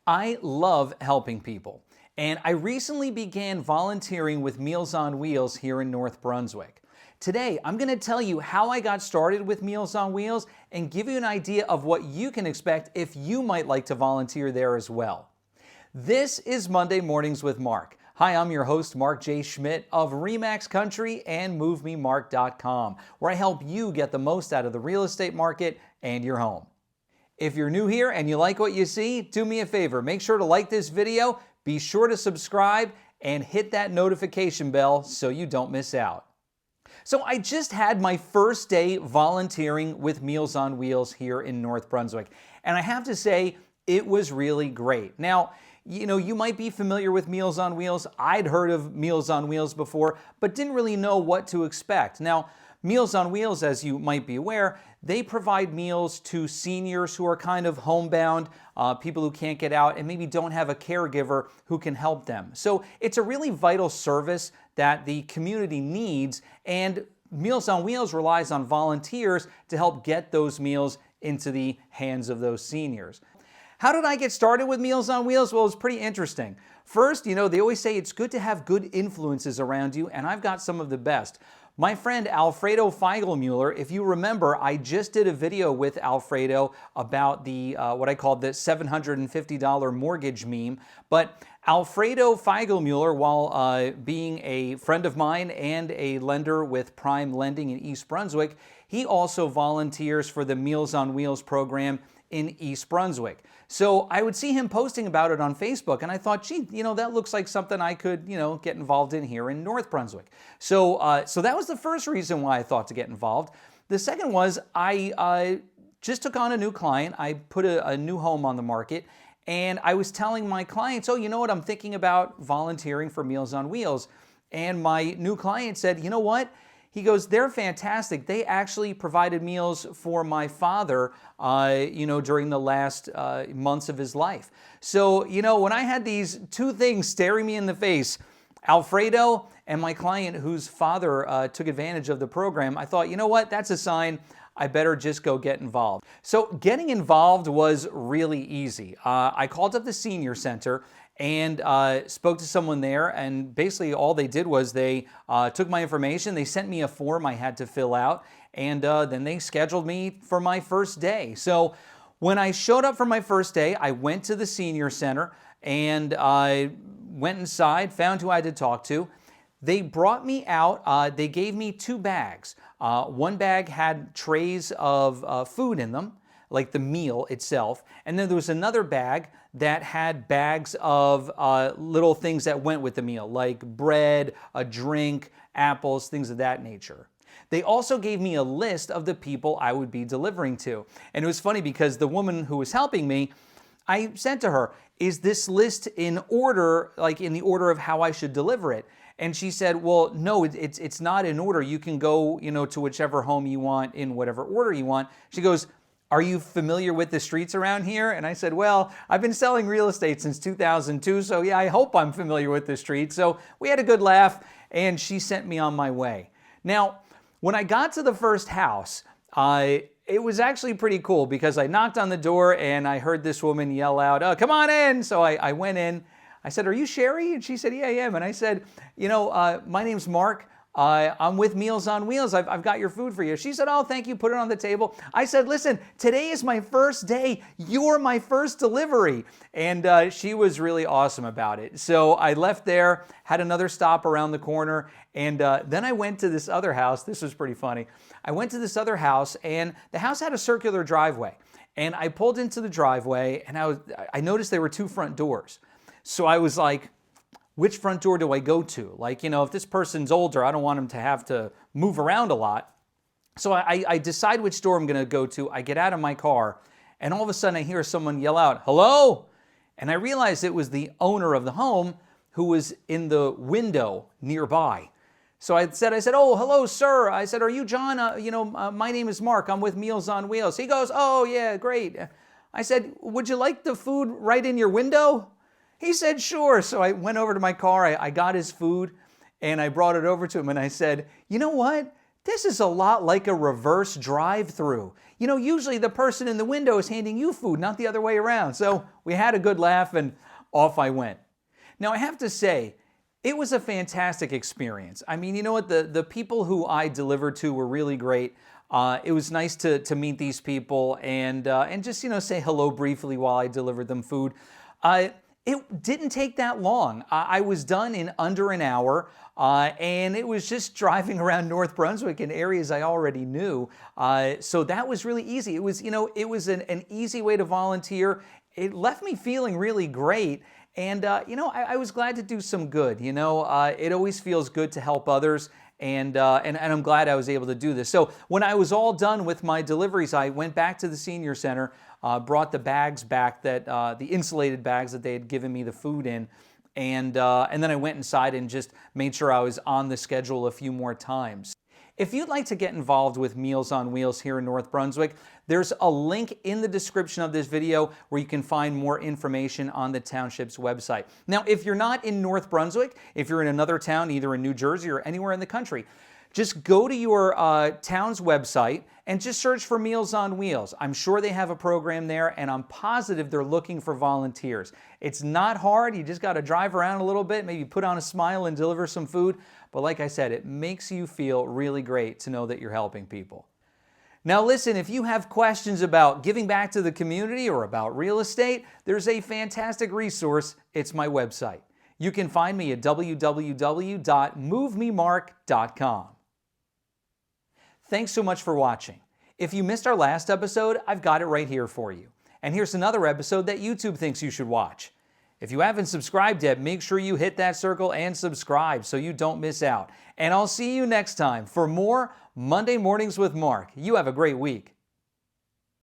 I love helping people, and I recently began volunteering with Meals on Wheels here in North Brunswick. Today, I'm going to tell you how I got started with Meals on Wheels and give you an idea of what you can expect if you might like to volunteer there as well. This is Monday Mornings with Mark. Hi, I'm your host, Mark J. Schmidt of RE/MAX Country and MoveMeMark.com, where I help you get the most out of the real estate market and your home. If you're new here and you like what you see, do me a favor. Make sure to like this video, be sure to subscribe, and hit that notification bell so you don't miss out. So I just had my first day volunteering with Meals on Wheels here in North Brunswick, and I have to say, it was really great. Now, you might be familiar with Meals on Wheels. I'd heard of Meals on Wheels before, but didn't really know what to expect. Now, Meals on Wheels, as you might be aware, they provide meals to seniors who are kind of homebound, people who can't get out and maybe don't have a caregiver who can help them. So it's a really vital service that the community needs, and Meals on Wheels relies on volunteers to help get those meals into the hands of those seniors. How did I get started with Meals on Wheels? Well, it's pretty interesting. First, they always say it's good to have good influences around you, and I've got some of the best. My friend Alfredo Feigelmuller, if you remember, I just did a video with Alfredo about the what I called the $750 mortgage meme. But Alfredo Feigelmuller, while being a friend of mine and a lender with Prime Lending in East Brunswick, he also volunteers for the Meals on Wheels program in East Brunswick. So I would see him posting about it on Facebook, and I thought, gee, that looks like something I could, get involved in here in North Brunswick. So that was the first reason why I thought to get involved. The second was I just took on a new client. I put a new home on the market, and I was telling my clients, oh, you know what, I'm thinking about volunteering for Meals on Wheels. And my new client said, you know what? He goes, they're fantastic. They actually provided meals for my father, during the last months of his life. So, when I had these two things staring me in the face, Alfredo and my client whose father took advantage of the program, I thought, you know what, that's a sign I better just go get involved. So getting involved was really easy. I called up the senior center and spoke to someone there, and basically all they did was they took my information, they sent me a form I had to fill out, and then they scheduled me for my first day. So when I showed up for my first day, I went to the senior center and I went inside, found who I had to talk to. They brought me out, they gave me 2 bags. One bag had trays of food in them, like the meal itself, and then there was another bag that had bags of little things that went with the meal, like bread, a drink, apples, things of that nature. They also gave me a list of the people I would be delivering to. And it was funny because the woman who was helping me, I said to her, is this list in order, like in the order of how I should deliver it? And she said, well, no, it's not in order. You can go, to whichever home you want in whatever order you want. She goes, are you familiar with the streets around here? And I said, well, I've been selling real estate since 2002, so yeah, I hope I'm familiar with the streets. So we had a good laugh, and she sent me on my way. Now, when I got to the first house, it was actually pretty cool because I knocked on the door and I heard this woman yell out, oh, come on in. So I went in. I said, are you Sherry? And she said, yeah, I am. And I said, my name's Mark. I'm with Meals on Wheels. I've got your food for you. She said, oh, thank you. Put it on the table. I said, listen, today is my first day. You're my first delivery. And she was really awesome about it. So I left there, had another stop around the corner, and then I went to this other house. This was pretty funny. I went to this other house, and the house had a circular driveway. And I pulled into the driveway, and I noticed there were 2 front doors. So I was like, which front door do I go to? Like, if this person's older, I don't want them to have to move around a lot. So I decide which door I'm going to go to. I get out of my car, and all of a sudden I hear someone yell out, hello? And I realized it was the owner of the home who was in the window nearby. So I said, oh, hello, sir. I said, are you John? My name is Mark. I'm with Meals on Wheels. He goes, oh, yeah, great. I said, would you like the food right in your window? He said, sure. So I went over to my car, I got his food, and I brought it over to him, and I said, you know what? This is a lot like a reverse drive-through. you know, usually the person in the window is handing you food, not the other way around. So we had a good laugh and off I went. Now I have to say, it was a fantastic experience. I mean, you know what? The people who I delivered to were really great. It was nice to meet these people and just, you know, say hello briefly while I delivered them food. It didn't take that long. I was done in under an hour, and it was just driving around North Brunswick in areas I already knew. So that was really easy. It was, you know, it was an easy way to volunteer. It left me feeling really great. And, you know, I was glad to do some good. You know, it always feels good to help others. And I'm glad I was able to do this. So when I was all done with my deliveries, I went back to the senior center, brought the bags back, that the insulated bags that they had given me the food in, and then I went inside and just made sure I was on the schedule a few more times. If you'd like to get involved with Meals on Wheels here in North Brunswick, there's a link in the description of this video where you can find more information on the township's website. Now, if you're not in North Brunswick, if you're in another town, either in New Jersey or anywhere in the country, just go to your town's website and just search for Meals on Wheels. I'm sure they have a program there, and I'm positive they're looking for volunteers. It's not hard. You just got to drive around a little bit, maybe put on a smile and deliver some food. But like I said, it makes you feel really great to know that you're helping people. Now listen, if you have questions about giving back to the community or about real estate, there's a fantastic resource. It's my website. You can find me at www.MoveMeMark.com. Thanks so much for watching. If you missed our last episode, I've got it right here for you. And here's another episode that YouTube thinks you should watch. If you haven't subscribed yet, make sure you hit that circle and subscribe so you don't miss out. And I'll see you next time for more Monday Mornings with Mark. You have a great week.